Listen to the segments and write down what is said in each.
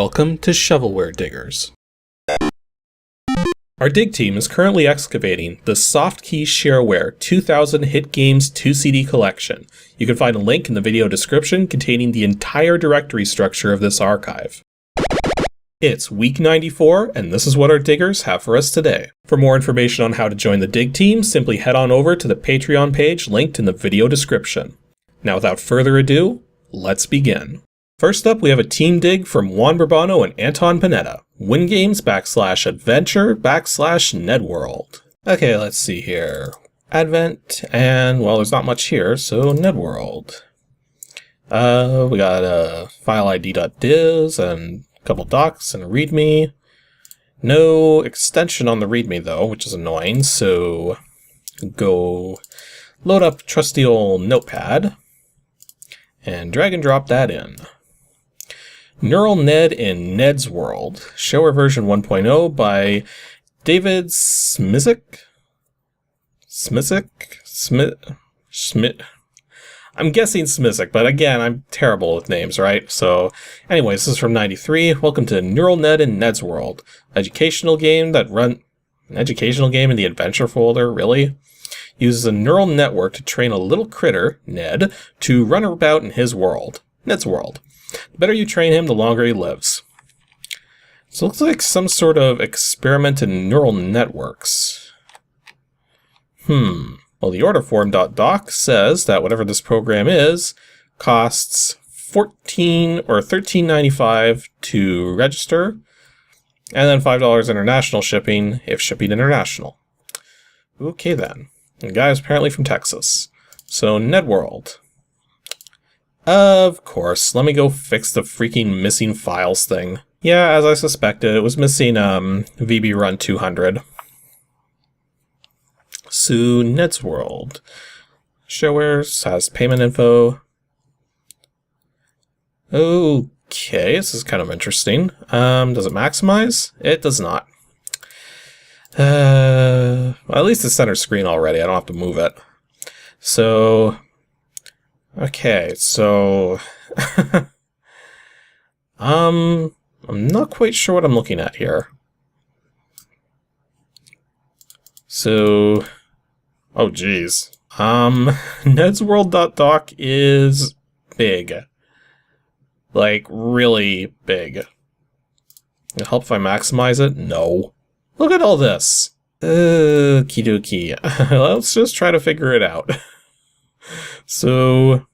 Welcome to Shovelware Diggers. Our dig team is currently excavating the Softkey Shareware 2000 Hit Games 2 CD collection. You can find a link in the video description containing the entire directory structure of this archive. It's week 94, and this is what our diggers have for us today. For more information on how to join the dig team, simply head on over to the Patreon page linked in the video description. Now without further ado, let's begin. First up, we have a team dig from Juan Bourbano and Anton Panetta. WINGAMES /adventure/NEDWORLD. Okay, let's see here. Advent, and well, there's not much here, so NEDWORLD. We got a file id.diz and a couple docs and a readme. No extension on the readme though, which is annoying, so go load up trusty old notepad and drag and drop that in. Neural Ned in NEDWORLD, Shareware version 1.0 by David Smizik? I'm guessing Smizik, but again, I'm terrible with names, right? So, anyways, this is from 93. Welcome to Neural Ned in NEDWORLD, educational game in the adventure folder, really? Uses a neural network to train a little critter, Ned, to run about in his world, Ned's world. The better you train him, the longer he lives. So it looks like some sort of experiment in neural networks. Well, the order form.doc says that whatever this program is costs $14 or $13.95 to register, and then $5 international shipping if shipping international. Okay then. The guy is apparently from Texas. So NEDWORLD. Of course, let me go fix the freaking missing files thing. Yeah, as I suspected, it was missing VB Run 200. So NEDWORLD. Shareware has payment info. Okay, this is kind of interesting. Does it maximize? It does not. Well, at least it's center screen already. I don't have to move it. So, okay, so I'm not quite sure what I'm looking at here. So, oh geez. NEDWORLD.doc is big. Like, really big. It'll help if I maximize it? No. Look at all this. Okie dokie. Let's just try to figure it out. So,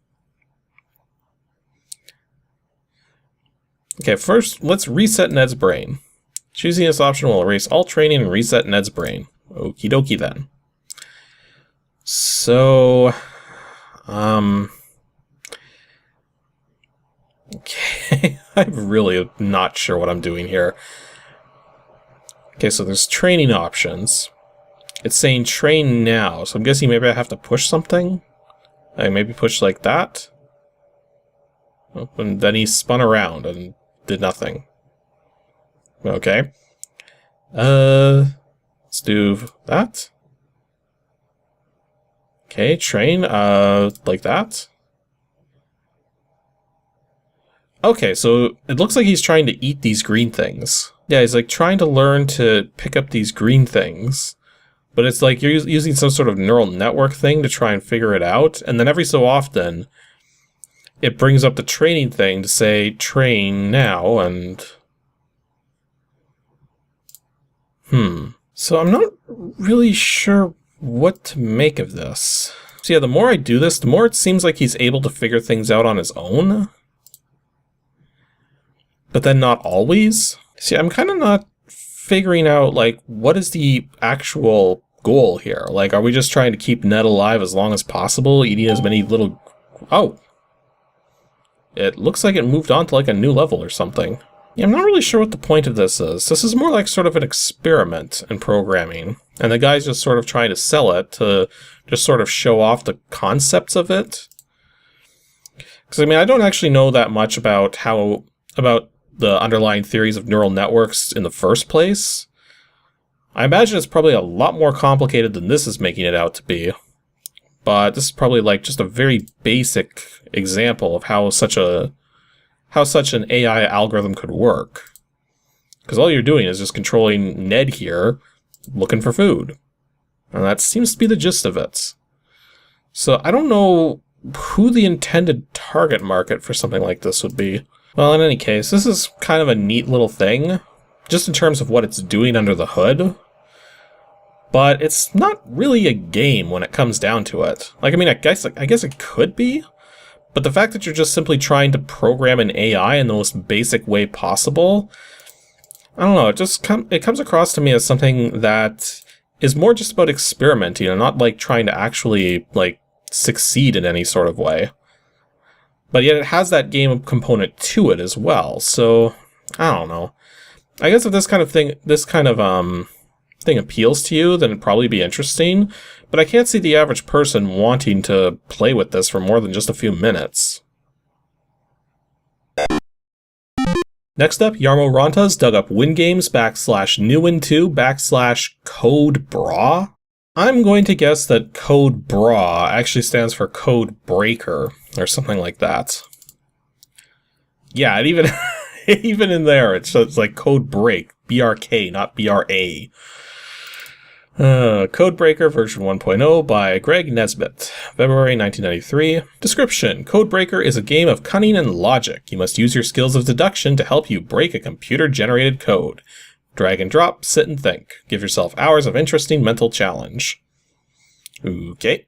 okay, first let's reset Ned's brain. Choosing this option will erase all training and reset Ned's brain. Okie dokie then. So, okay, I'm really not sure what I'm doing here. Okay, so there's training options. It's saying train now, so I'm guessing maybe I have to push something? I maybe push like that? And then he spun around and did nothing. Okay. Let's do that. Okay, train, like that. Okay, so it looks like he's trying to eat these green things. Yeah, he's like trying to learn to pick up these green things, but it's like you're using some sort of neural network thing to try and figure it out, and then every so often it brings up the training thing to say train now, and so I'm not really sure what to make of this. So yeah, the more I do this, the more it seems like he's able to figure things out on his own, but then not always. See, I'm kind of not figuring out, like, what is the actual goal here? Like, are we just trying to keep Ned alive as long as possible, eating as many little... Oh! It looks like it moved on to, like, a new level or something. Yeah, I'm not really sure what the point of this is. This is more like sort of an experiment in programming, and the guy's just sort of trying to sell it to just sort of show off the concepts of it. Because, I mean, I don't actually know that much about the underlying theories of neural networks in the first place. I imagine it's probably a lot more complicated than this is making it out to be. But this is probably like just a very basic example of how such a how such an AI algorithm could work. Because all you're doing is just controlling Ned here, looking for food. And that seems to be the gist of it. So I don't know who the intended target market for something like this would be. Well, in any case, this is kind of a neat little thing, just in terms of what it's doing under the hood. But it's not really a game when it comes down to it. Like, I mean, I guess it could be, but the fact that you're just simply trying to program an AI in the most basic way possible, I don't know, it comes across to me as something that is more just about experimenting and not like trying to actually like succeed in any sort of way. But yet it has that game component to it as well. So I don't know. I guess if this kind of thing appeals to you, then it'd probably be interesting. But I can't see the average person wanting to play with this for more than just a few minutes. Next up, Yarmo Rontas dug up WINGAMES /newin2/CODEBRA. I'm going to guess that CODEBRA actually stands for Code Breaker, or something like that. Yeah, it even even in there, it's like Code Break, BRK, not BRA. Codebreaker version 1.0 by Greg Nesbitt, February 1993. Description: Codebreaker is a game of cunning and logic. You must use your skills of deduction to help you break a computer-generated code. Drag and drop, sit and think. Give yourself hours of interesting mental challenge. Okay.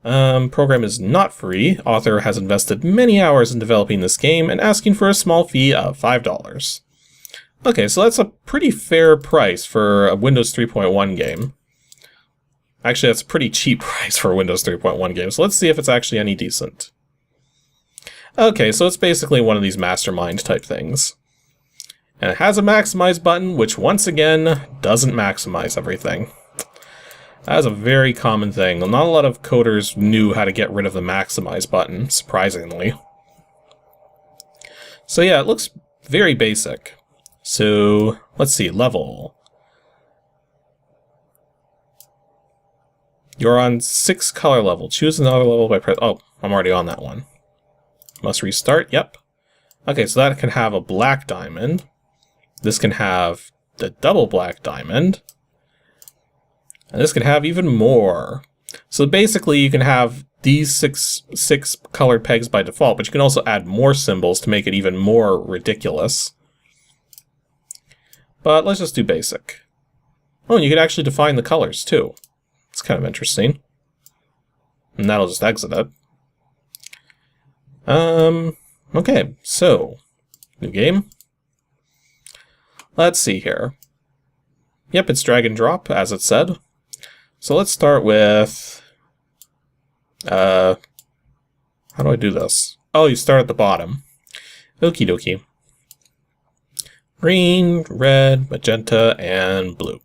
Program is not free. Author has invested many hours in developing this game and asking for a small fee of $5. Okay, so that's a pretty fair price for a Windows 3.1 game. Actually, that's a pretty cheap price for a Windows 3.1 game, so let's see if it's actually any decent. Okay, so it's basically one of these Mastermind type things. And it has a maximize button, which once again, doesn't maximize everything. That is a very common thing. Not a lot of coders knew how to get rid of the maximize button, surprisingly. So yeah, it looks very basic. So, let's see, level. You're on 6 color level. Choose another level by oh, I'm already on that one. Must restart, yep. Okay, so that can have a black diamond. This can have the double black diamond. And this can have even more. So basically you can have these six colored pegs by default, but you can also add more symbols to make it even more ridiculous. But let's just do basic. Oh, and you can actually define the colors too. It's kind of interesting. And that'll just exit it. Okay, so new game. Let's see here. Yep, it's drag and drop, as it said. So let's start with how do I do this? Oh, you start at the bottom. Okie dokie. Green, red, magenta, and blue.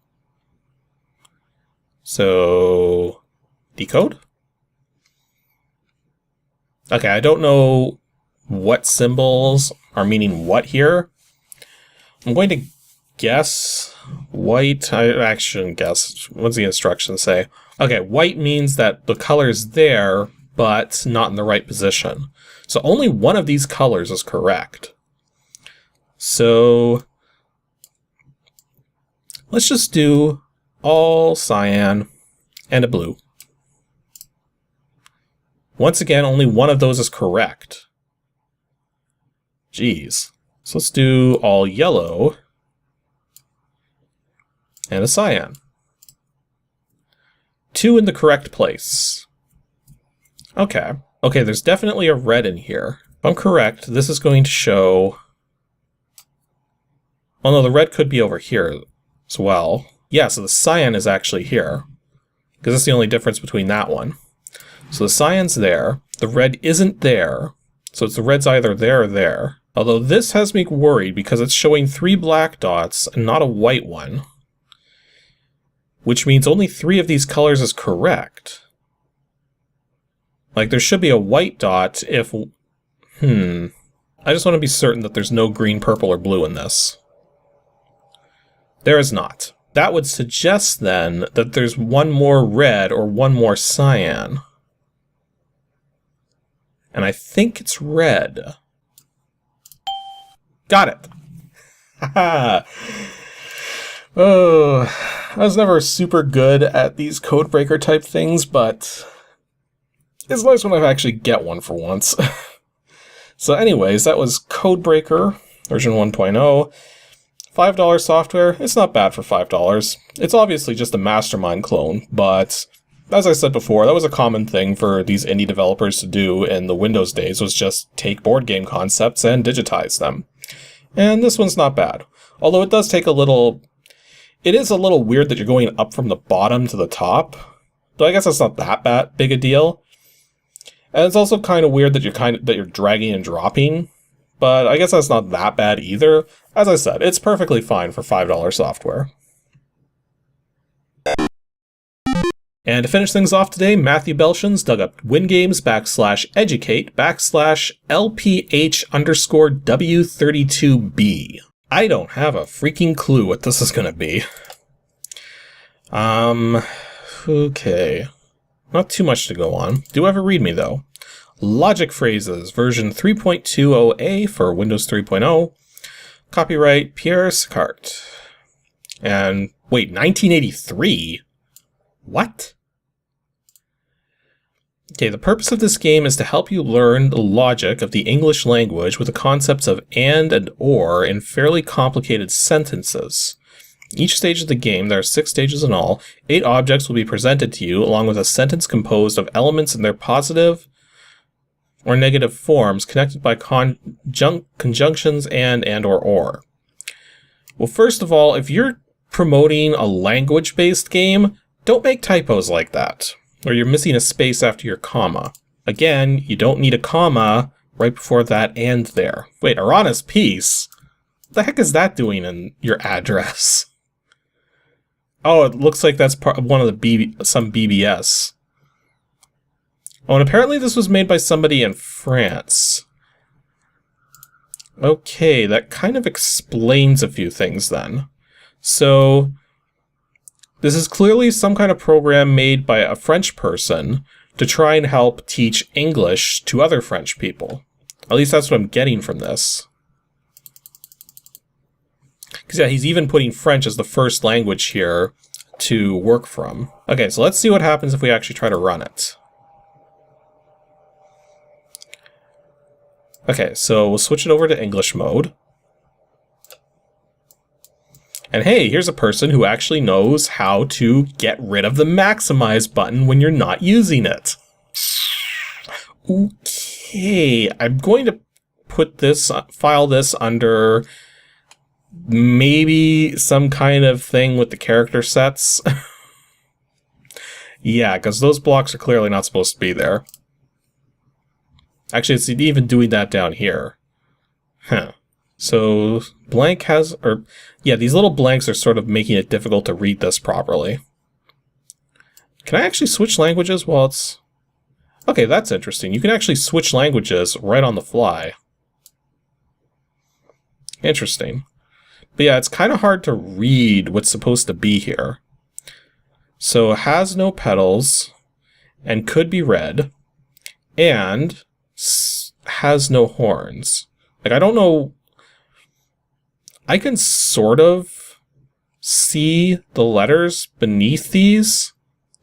So, decode? Okay, I don't know what symbols are meaning what here. I'm going to guess white. I actually shouldn't guess. What's the instructions say? Okay, white means that the color is there, but not in the right position. So only one of these colors is correct. So let's just do all cyan and a blue. Once again, only one of those is correct. Jeez. So let's do all yellow and a cyan. 2 in the correct place. Okay. Okay, there's definitely a red in here. If I'm correct, this is going to show... Oh no, the red could be over here as well. Yeah, so the cyan is actually here, because that's the only difference between that one. So the cyan's there, the red isn't there, so it's the red's either there or there. Although this has me worried because it's showing 3 black dots and not a white one, which means only 3 of these colors is correct. Like, there should be a white dot if... I just want to be certain that there's no green, purple, or blue in this. There is not. That would suggest, then, that there's one more red or one more cyan. And I think it's red. Got it. Haha. Oh, I was never super good at these codebreaker type things, but it's nice when I actually get one for once. So anyways, that was Codebreaker, version 1.0. $5 software, it's not bad for $5. It's obviously just a Mastermind clone, but as I said before, that was a common thing for these indie developers to do in the Windows days, was just take board game concepts and digitize them. And this one's not bad. Although it does take a little... It is a little weird that you're going up from the bottom to the top. Though I guess that's not that big a deal. And it's also kind of weird that you're dragging and dropping. But I guess that's not that bad either. As I said, it's perfectly fine for $5 software. And to finish things off today, Matthew Belshins dug up WINGAMES /educate/LPH_W32B. I don't have a freaking clue what this is gonna be. Okay. Not too much to go on. Do have a readme though. Logic phrases, version 3.20a for Windows 3.0. Copyright Pierre Sicart. And wait, 1983? What? Okay, the purpose of this game is to help you learn the logic of the English language with the concepts of and or in fairly complicated sentences. Each stage of the game, there are 6 stages in all, 8 objects will be presented to you along with a sentence composed of elements in their positive or negative forms connected by conjunctions and or. Well, first of all, if you're promoting a language-based game, don't make typos like that, or you're missing a space after your comma. Again, you don't need a comma right before that and there. Wait, Arana's Peace? What the heck is that doing in your address? Oh, it looks like that's one of the some BBS. Oh, and apparently this was made by somebody in France. Okay, that kind of explains a few things then. So, this is clearly some kind of program made by a French person to try and help teach English to other French people. At least that's what I'm getting from this. Because yeah, he's even putting French as the first language here to work from. Okay, so let's see what happens if we actually try to run it. Okay, so we'll switch it over to English mode. And hey, here's a person who actually knows how to get rid of the maximize button when you're not using it. Okay, I'm going to put this, file this under maybe some kind of thing with the character sets. Yeah, because those blocks are clearly not supposed to be there. Actually, it's even doing that down here. Huh. So, blank has, or, yeah, these little blanks are sort of making it difficult to read this properly. Can I actually switch languages while it's... Okay, that's interesting. You can actually switch languages right on the fly. Interesting. But yeah, it's kind of hard to read what's supposed to be here. So, has no petals, and could be red, and has no horns. Like, I don't know... I can sort of see the letters beneath these.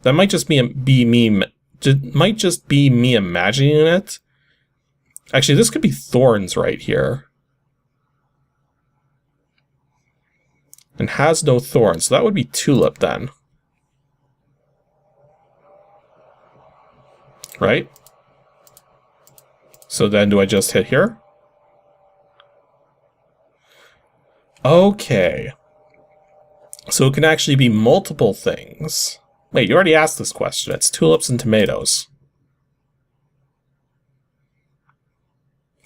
That might just be me imagining it. Actually, this could be thorns right here. And has no thorns, so that would be tulip then. Right? So then do I just hit here? Okay. So it can actually be multiple things. Wait, you already asked this question. It's tulips and tomatoes.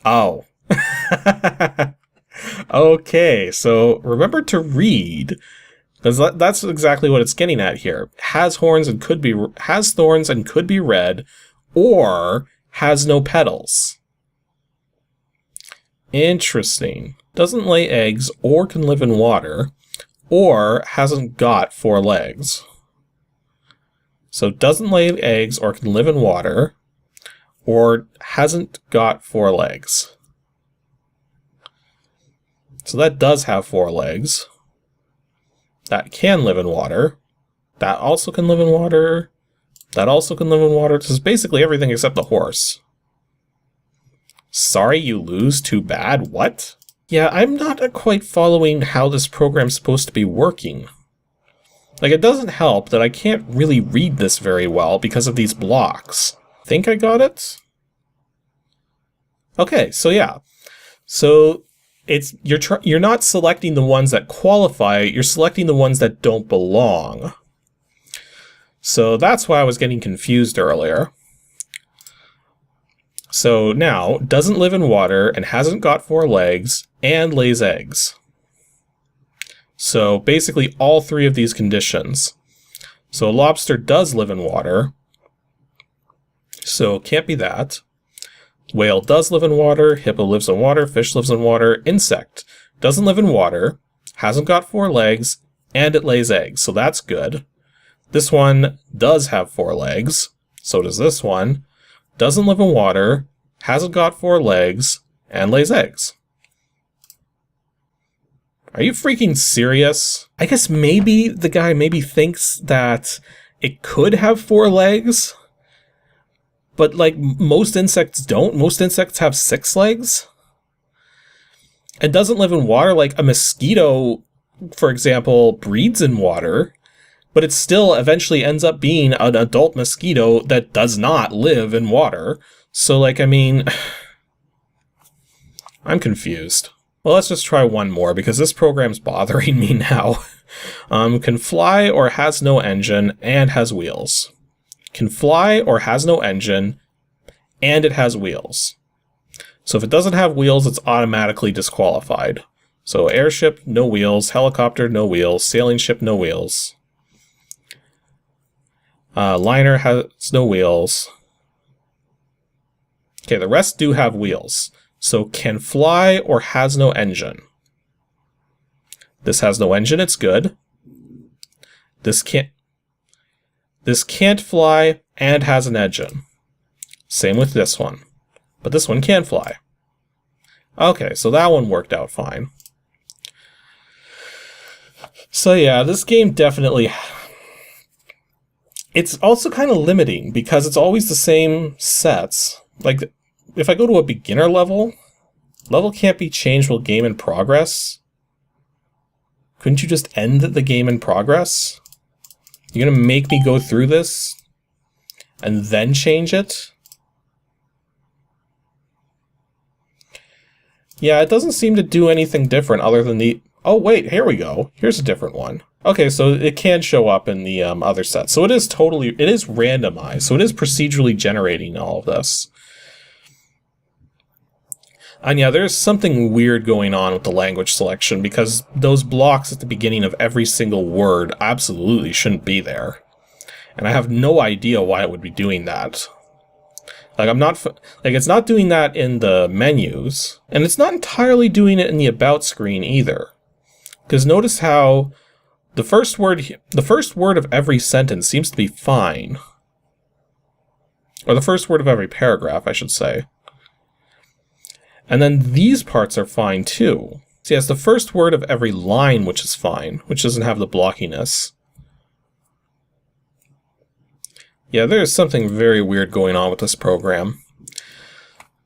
Oh. Okay, so remember to read, because that's exactly what it's getting at here. Has thorns and could be red, or has no petals. Interesting. Doesn't lay eggs or can live in water, or hasn't got 4 legs. So doesn't lay eggs or can live in water, or hasn't got 4 legs. So that does have 4 legs. That can live in water. That also can live in water. That also can live in water. This is basically everything except the horse. Sorry you lose, too bad, what? Yeah, I'm not quite following how this program's supposed to be working. Like, it doesn't help that I can't really read this very well because of these blocks. Think I got it? Okay, so yeah. So it's you're not selecting the ones that qualify, you're selecting the ones that don't belong. So that's why I was getting confused earlier. So now, doesn't live in water and hasn't got 4 legs and lays eggs. So basically all 3 of these conditions. So a lobster does live in water, so can't be that. Whale does live in water, hippo lives in water, fish lives in water, insect doesn't live in water, hasn't got 4 legs, and it lays eggs, so that's good. This one does have 4 legs, so does this one. Doesn't live in water, hasn't got 4 legs, and lays eggs. Are you freaking serious? I guess maybe the guy thinks that it could have 4 legs, but like most insects don't. Most insects have 6 legs. It doesn't live in water. Like a mosquito, for example, breeds in water, but it still eventually ends up being an adult mosquito that does not live in water. So like, I mean, I'm confused. Well, let's just try one more, because this program's bothering me now. Can fly or has no engine and has wheels. Can fly or has no engine and it has wheels. So if it doesn't have wheels, it's automatically disqualified. So airship, no wheels. Helicopter, no wheels. Sailing ship, no wheels. Liner has no wheels. Okay, the rest do have wheels. So can fly or has no engine. This has no engine, it's good. This can't fly and has an engine. Same with this one. But this one can fly. Okay, so that one worked out fine. So yeah, this game definitely... It's also kind of limiting because it's always the same sets. Like, if I go to a beginner level can't be changed while game in progress. Couldn't you just end the game in progress? You're gonna make me go through this and then change it? Yeah, it doesn't seem to do anything different other than the... Oh wait, here we go. Here's a different one. Okay, so it can show up in the other set. So it is randomized. So it is procedurally generating all of this. And yeah, there's something weird going on with the language selection, because those blocks at the beginning of every single word absolutely shouldn't be there. And I have no idea why it would be doing that. Like, it's not doing that in the menus, and it's not entirely doing it in the About screen either. Because notice how the first word of every sentence seems to be fine. Or the first word of every paragraph, I should say. And then these parts are fine too. See, it's the first word of every line which is fine, which doesn't have the blockiness. Yeah, there's something very weird going on with this program.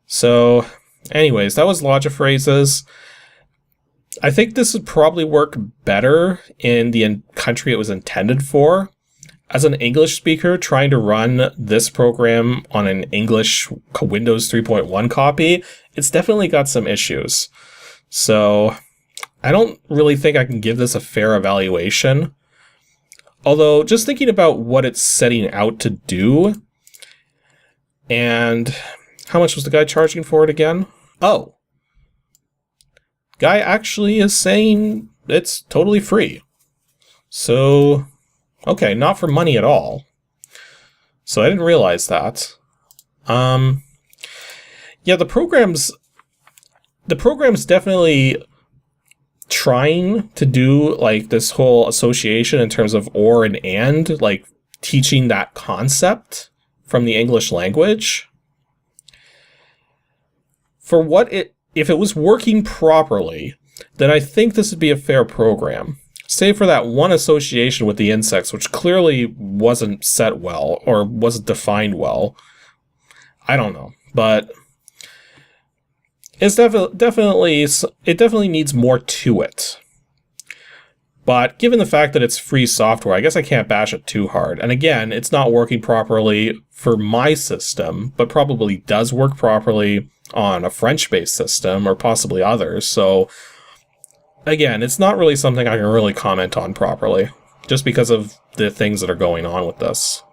So, anyways, that was Logiphrases. I think this would probably work better in the country it was intended for. As an English speaker, trying to run this program on an English Windows 3.1 copy, it's definitely got some issues. So, I don't really think I can give this a fair evaluation. Although, just thinking about what it's setting out to do, and how much was the guy charging for it again? Oh. Guy actually is saying it's totally free. So, okay, not for money at all. So I didn't realize that. Yeah, the program's definitely trying to do like this whole association in terms of or and, like teaching that concept from the English language. For what if it was working properly, then I think this would be a fair program. Save for that one association with the insects, which clearly wasn't set well, or wasn't defined well. I don't know, but it's definitely needs more to it. But given the fact that it's free software, I guess I can't bash it too hard. And again, it's not working properly for my system, but probably does work properly on a French-based system, or possibly others. So again, it's not really something I can really comment on properly, just because of the things that are going on with this.